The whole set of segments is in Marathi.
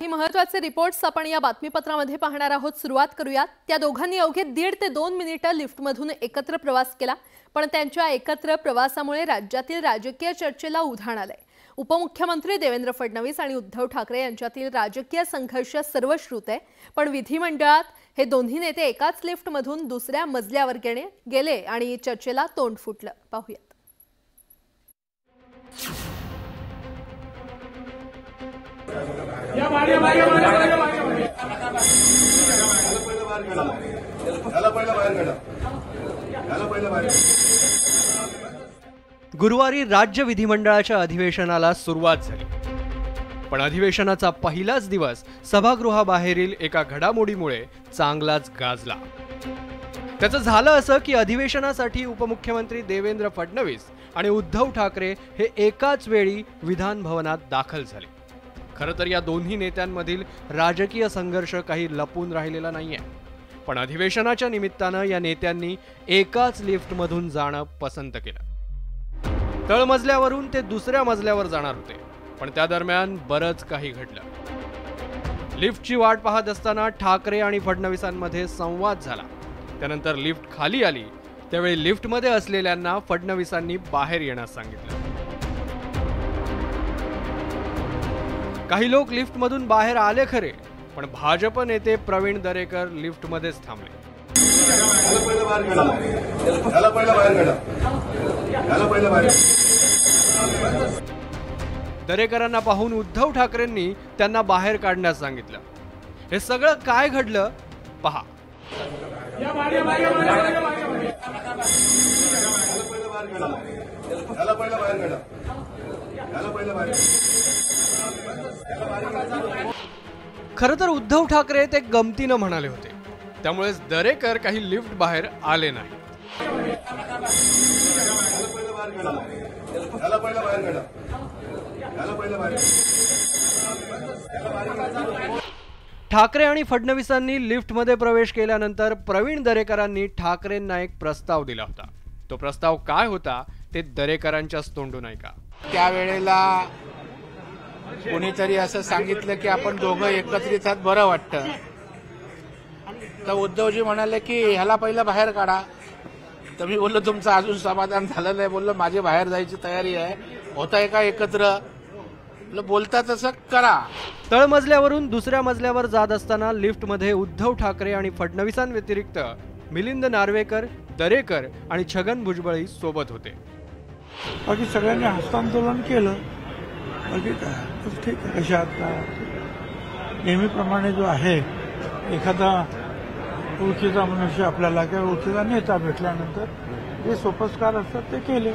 ही महत्त्वाचे रिपोर्ट्स आपण या बातमीपत्रामध्ये पाहणार आहोत। सुरुवात करूयात। त्या दोघांनी अवघे 1.5 ते 2 मिनिटे लिफ्टमधून एकत्र प्रवास केला, पण त्यांच्या एकत्र प्रवासामुळे राज्यातील राजकीय चर्चेला उधाण आले। उपमुख्यमंत्री देवेंद्र फडणवीस आणि उद्धव ठाकरे यांच्यातील राजकीय संघर्ष सर्वश्रुत आहे, पण विधिमंडळात हे दोन्ही नेते एकाच लिफ्टमधून दुसऱ्या मजल्यावर गेले आणि चर्चेला तोंड फुटलं। पाहूया। गुरुवारी राज्य विधिमंडळाच्या अधिवेशनाला सुरुवात झाली, पण अधिवेशनाचा पहिलाच दिवस सभागृहाबाहेरील एका घडामोडीमुळे चांगलाच गाजला। त्याचं झालं असं की अधिवेशनासाठी उपमुख्यमंत्री देवेंद्र फडणवीस आणि उद्धव ठाकरे हे एकाच वेळी विधान भवनात दाखल झाले। खरं तर या दोन्ही नेत्यांमधील राजकीय संघर्ष काही लपून राहिलेला नाहीये, पण अधिवेशनाच्या निमित्तानं या नेत्यांनी एकाच लिफ्टमधून जाणं पसंत केलं। तळमजल्यावरून ते दुसऱ्या मजल्यावर जाणार होते, पण त्या दरम्यान बरंच काही घडलं। लिफ्टची वाट पाहत असताना ठाकरे आणि फडणवीसांमध्ये संवाद झाला। त्यानंतर लिफ्ट खाली आली, त्यावेळी लिफ्टमध्ये असलेल्यांना फडणवीसांनी बाहेर येण्यास सांगितलं। काही लोक लिफ्टमधून बाहेर आले खरे, पण भाजप नेते प्रवीण दरेकर लिफ्टमध्येच थांबले। दरेकरांना पाहून उद्धव ठाकरेंनी त्यांना बाहेर काढण्यास सांगितलं। हे सगळं काय घडलं पहा। खरं तर उद्धव ठाकरे ते गमतीनं म्हणाले होते, त्यामुळेच दरेकर काही लिफ्ट बाहेर आले नाही। ठाकरे आणि फडणवीसांनी लिफ्टमध्ये प्रवेश केल्यानंतर प्रवीण दरेकरांनी ठाकरेंना एक प्रस्ताव दिला होता। तो प्रस्ताव काय होता ते दरेकरांच्याच तोंडून ऐका। त्यावेळेला कोणीतरी असं सांगितलं की आपण दोघं एकत्रित आहात, बरं वाटतं। तर उद्धवजी म्हणाले की ह्याला पहिलं बाहेर काढा। तर मी बोललो तुमचं अजून समाधान झालं नाही। बोललो माझी बाहेर जायची तयारी आहे, होताय का एकत्र? बोलता तसं करा। तळमजल्यावरून दुसऱ्या मजल्यावर जात असताना लिफ्टमध्ये उद्धव ठाकरे आणि फडणवीसांव्यतिरिक्त मिलिंद नार्वेकर, दरेकर आणि छगन भुजबळ सोबत होते। बाकी सगळ्यांनी हस्तांदोलन केलं। बाकी ठीक आहे, कशात नेहमीप्रमाणे जो आहे एखादा ओळखीचा मनुष्य आपल्याला किंवा ओळखीचा नेता भेटल्यानंतर जे सोपस्कार असतात ते केले।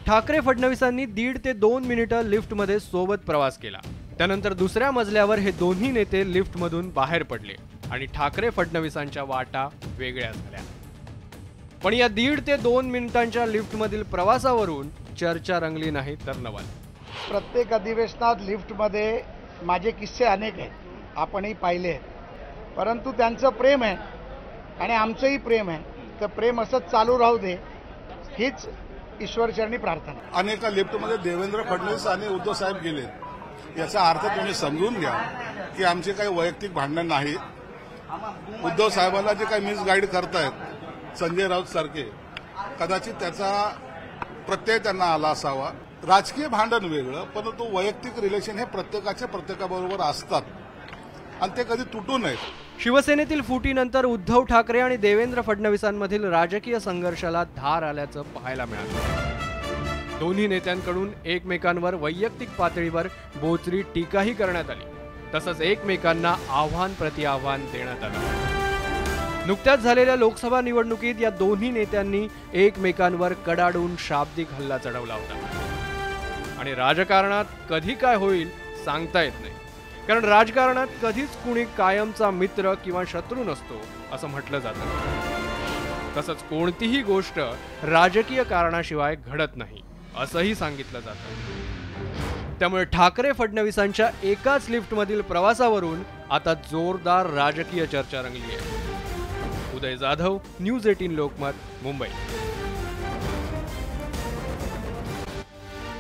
ठाकरे फडणवीसांनी 1.5 ते 2 मिनिटं लिफ्टमध्ये सोबत प्रवास केला। त्यानंतर दुसऱ्या मजल्यावर हे दोन्ही नेते लिफ्टमधून बाहेर पडले आणि ठाकरे फडणवीसांच्या वाटा वेगळ्या झाल्या। पण या 1.5 ते 2 मिनिटांच्या लिफ्टमधील प्रवासावरून चर्चा रंगली नाही तर नवल। प्रत्येक अधिवेशनात लिफ्टमध्ये माझे किस्से अनेक आहेत, आपणही पाहिले आहेत। परंतु त्यांचं प्रेम आहे आणि आमचंही प्रेम आहे, तर प्रेम असंच चालू राहू दे हीच ईश्वरचरणी प्रार्थना। अनेका लिफ्टमध्ये देवेंद्र फडणवीस आणि उद्धव साहेब गेले, याचा अर्थ तुम्ही समजून घ्या की आमचे काही वैयक्तिक भांडण नाही। उद्धव साहेबांना जे काही मिसगाईड करतायत संजय राऊत सारखे, कदाचित त्याचा प्रत्यय त्यांना आला असावा। राजकीय भांडण वेगळं, परंतु वैयक्तिक रिलेशन हे प्रत्येकाबरोबर असतात आणि ते कधी तुटू नयेत। शिवसेनेतील फुटीनंतर उद्धव ठाकरे आणि देवेंद्र फडणवीसांमधील राजकीय संघर्षाला धार आल्याचं पाहायला मिळालं। दोन्ही नेत्यांकडून एकमेकांवर वैयक्तिक पातळीवर बोचरी टीकाही करण्यात आली, तसंच एकमेकांना आव्हान प्रतिआव्हान देण्यात आलं। नुकत्याच झालेल्या लोकसभा निवडणुकीत या दोन्ही नेत्यांनी एकमेकांवर कडाडून शाब्दिक हल्ला चढवला होता आणि राजकारणात कधी काय होईल सांगता येत नाही, कारण राजकारणात कधीच कुणी कायमचा मित्र किंवा शत्रू नसतो असं म्हटलं जातं। तसंच कोणतीही गोष्ट राजकीय कारणाशिवाय घडत नाही असंही सांगितलं जातं। त्यामुळे ठाकरे फडणवीसांच्या एकाच लिफ्टमधील प्रवासावरून आता जोरदार राजकीय चर्चा रंगली आहे। उदय जाधव, न्यूज 18 लोकमत, मुंबई।